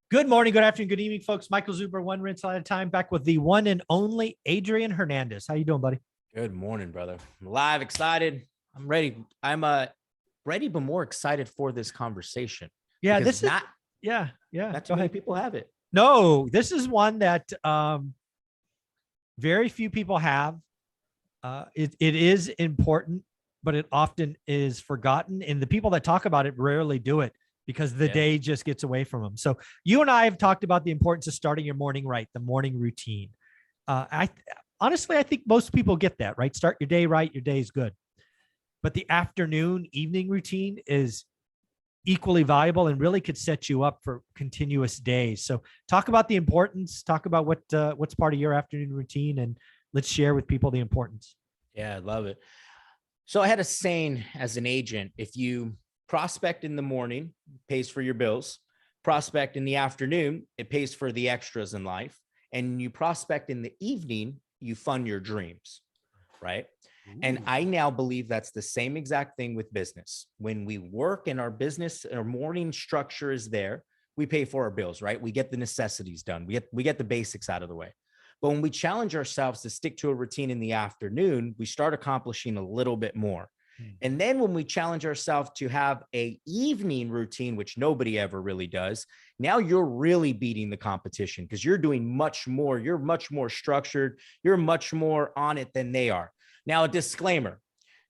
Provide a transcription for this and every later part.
Good morning, good afternoon, good evening, folks. Michael Zuber, one rinse at a time, back with the one and only Adrian Hernandez. How you doing, buddy? Good morning, brother. I'm live, excited. I'm ready. I'm ready, but more excited for this conversation. Yeah, because this is not yeah. not Go too many ahead. people have it. No, this is one that very few people have. It is important, but it often is forgotten, and the people that talk about it rarely do it because the Yeah. day just gets away from them. So you and I have talked about the importance of starting your morning right, the morning routine. I honestly, I think most people get that, right? Start your day right, your day is good. But the afternoon, evening routine is equally valuable and really could set you up for continuous days. So talk about the importance, talk about what's part of your afternoon routine, and let's share with people the importance. Yeah, I love it. So I had a saying as an agent: if you prospect in the morning, it pays for your bills. Prospect in the afternoon, it pays for the extras in life. And you prospect in the evening, you fund your dreams, right? And I now believe that's the same exact thing with business. When we work in our business, our morning structure is there. We pay for our bills, right? We get the necessities done. We get the basics out of the way. But when we challenge ourselves to stick to a routine in the afternoon, we start accomplishing a little bit more. And then when we challenge ourselves to have a evening routine, which nobody ever really does, now you're really beating the competition because you're doing much more. You're much more structured. You're much more on it than they are. Now, a disclaimer: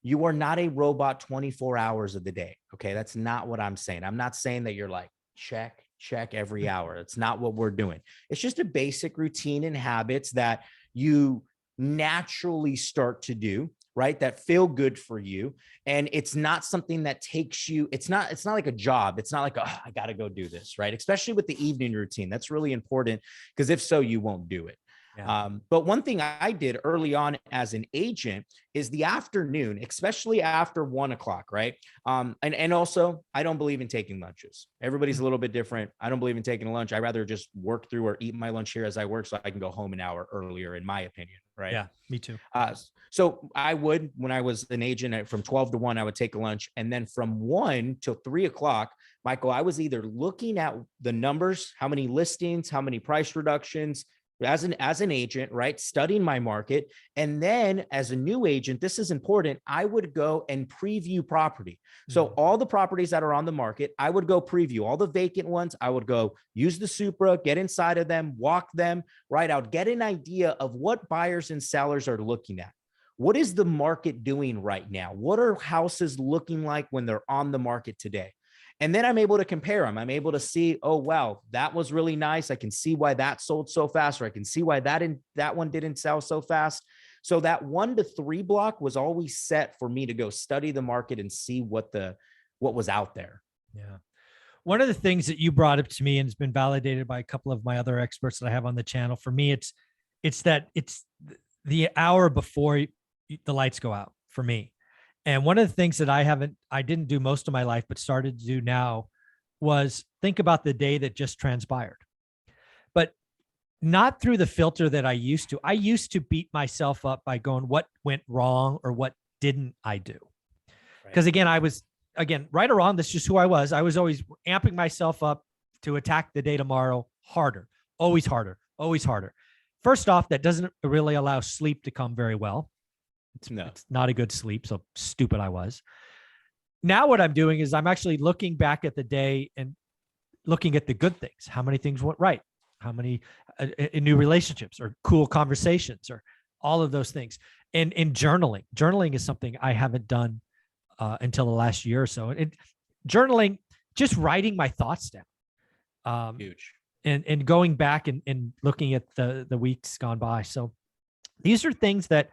you are not a robot 24 hours of the day. Okay. That's not what I'm saying. I'm not saying that you're like, check every hour. It's not what we're doing. It's just a basic routine and habits that you naturally start to do, right? That feel good for you. And it's not something that takes you, it's not like a job. It's not like, oh, I got to go do this, right? Especially with the evening routine. That's really important because if so, you won't do it. Yeah. But one thing I did early on as an agent is the afternoon, especially after 1 o'clock, right? And also, I don't believe in taking lunches. Everybody's a little bit different. I don't believe in taking a lunch. I rather just work through or eat my lunch here as I work so I can go home an hour earlier, in my opinion, right? Yeah, me too. So I would, when I was an agent from 12 to 1, I would take a lunch. And then from 1 till 3 o'clock, Michael, I was either looking at the numbers, how many listings, how many price reductions, as an agent, right? Studying my market. And then as a new agent, this is important, I would go and preview property. So all the properties that are on the market, I would go preview. All the vacant ones, I would go use the Supra, get inside of them, walk them, right out, get an idea of what buyers and sellers are looking at. What is the market doing right now? What are houses looking like when they're on the market today? And then I'm able to compare them. I'm able to see, oh, wow, that was really nice. I can see why that sold so fast, or I can see why that one didn't sell so fast. So that 1 to 3 block was always set for me to go study the market and see what was out there. Yeah. One of the things that you brought up to me and has been validated by a couple of my other experts that I have on the channel, for me, it's the hour before the lights go out for me. And one of the things that I didn't do most of my life, but started to do now, was think about the day that just transpired, but not through the filter that I used to. I used to beat myself up by going, what went wrong or what didn't I do? Because again, right or wrong, that's just who I was. I was always amping myself up to attack the day tomorrow harder, always harder, always harder. First off, that doesn't really allow sleep to come very well. It's not a good sleep. So stupid I was. Now what I'm doing is I'm actually looking back at the day and looking at the good things. How many things went right? How many new relationships or cool conversations or all of those things. And journaling is something I haven't done until the last year or so. Journaling, just writing my thoughts down. Huge. And going back and looking at the weeks gone by. So these are things that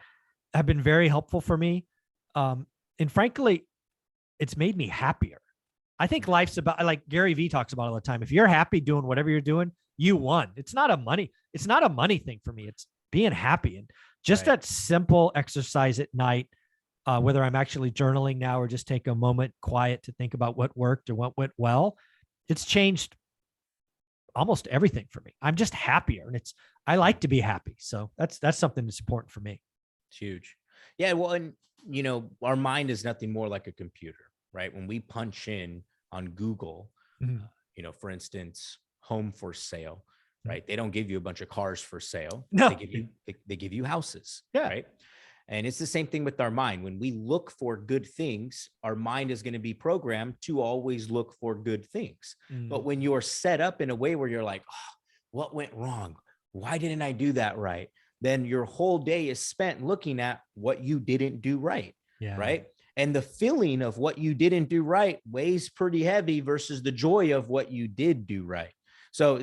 have been very helpful for me. And frankly, it's made me happier. I think life's about, like Gary Vee talks about all the time. If you're happy doing whatever you're doing, you won. It's not a money thing for me. It's being happy. And just that simple exercise at night, whether I'm actually journaling now or just take a moment quiet to think about what worked or what went well, it's changed almost everything for me. I'm just happier, and I like to be happy. So that's something that's important for me. It's huge. Yeah. Well, and our mind is nothing more like a computer, right? When we punch in on Google, for instance, home for sale, right? They don't give you a bunch of cars for sale. No. They give you houses, Yeah. right? And it's the same thing with our mind. When we look for good things, our mind is going to be programmed to always look for good things. But when you're set up in a way where you're like, oh, what went wrong? Why didn't I do that right? Then your whole day is spent looking at what you didn't do right. Yeah. Right. And the feeling of what you didn't do right weighs pretty heavy versus the joy of what you did do right. So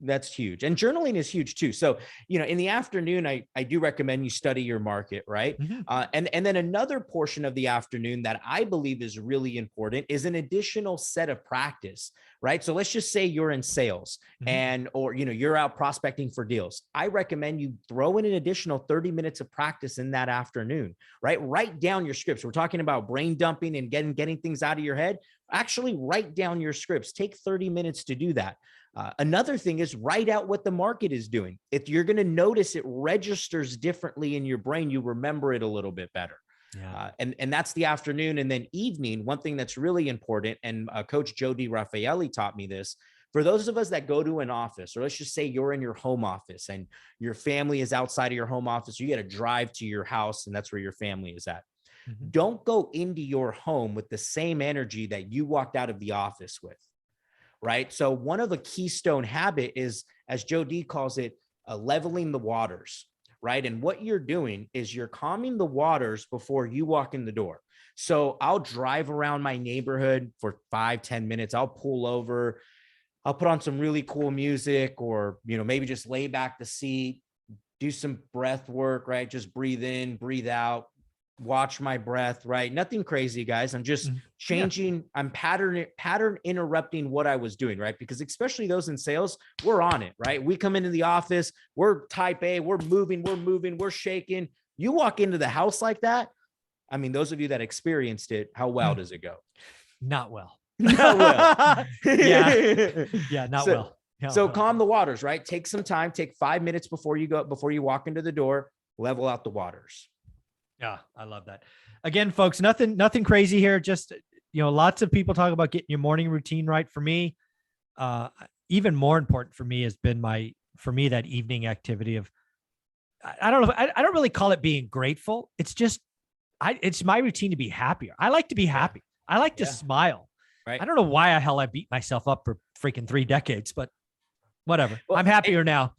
that's huge. And journaling is huge too. So, in the afternoon, I do recommend you study your market, right? And then another portion of the afternoon that I believe is really important is an additional set of practice, right? So let's just say you're in sales or you're out prospecting for deals. I recommend you throw in an additional 30 minutes of practice in that afternoon, right? Write down your scripts. We're talking about brain dumping and getting things out of your head. Actually write down your scripts. Take 30 minutes to do that. Another thing is write out what the market is doing. If you're going to notice it registers differently in your brain, you remember it a little bit better. Yeah. And that's the afternoon. And then evening, one thing that's really important, and Coach Joe DiRaffaele taught me this, for those of us that go to an office, or let's just say you're in your home office and your family is outside of your home office, you got to drive to your house and that's where your family is at. Don't go into your home with the same energy that you walked out of the office with. Right. So one of the keystone habit is, as Joe D calls it, leveling the waters. Right. And what you're doing is you're calming the waters before you walk in the door. So I'll drive around my neighborhood for 5-10 minutes. I'll pull over. I'll put on some really cool music, or, maybe just lay back the seat, do some breath work, right? Just breathe in, breathe out. Watch my breath, right? Nothing crazy, guys. I'm just changing. I'm pattern interrupting what I was doing, right? Because especially those in sales, we're on it, right? We come into the office, we're type A, we're moving, we're shaking. You walk into the house like that. I mean, those of you that experienced it, how well does it go? Not well. Not well. Yeah, not well. So calm the waters, right? Take some time, take 5 minutes before you walk into the door, level out the waters. Yeah, I love that. Again, folks, nothing crazy here. Just, lots of people talk about getting your morning routine right. For me, even more important for me has been that evening activity of, I don't know. I don't really call it being grateful. It's just, it's my routine to be happier. I like to be happy. I like to smile. Right. I don't know why the hell I beat myself up for freaking 3 decades, but whatever. Well, I'm happier now.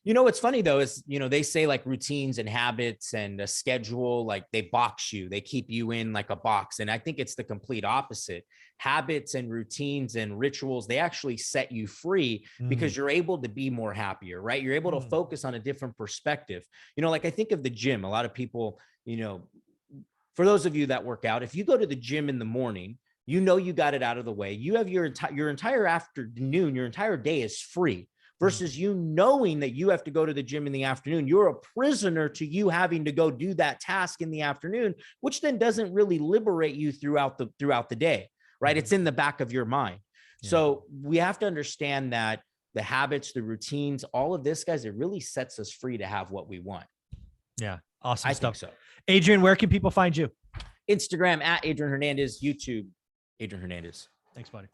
What's funny though is, they say like routines and habits and a schedule, like they box you, they keep you in like a box. And I think it's the complete opposite. Habits and routines and rituals, they actually set you free because you're able to be more happier, right? You're able to focus on a different perspective. Like I think of the gym, a lot of people, for those of you that work out, if you go to the gym in the morning, you got it out of the way. You have your entire afternoon, your entire day is free. Versus you knowing that you have to go to the gym in the afternoon. You're a prisoner to you having to go do that task in the afternoon, which then doesn't really liberate you throughout the day, right? It's in the back of your mind. Yeah. So we have to understand that the habits, the routines, all of this, guys, it really sets us free to have what we want. Yeah. Awesome I stuff. think so. Adrian, where can people find you? Instagram @Adrian Hernandez, YouTube, Adrian Hernandez. Thanks, buddy.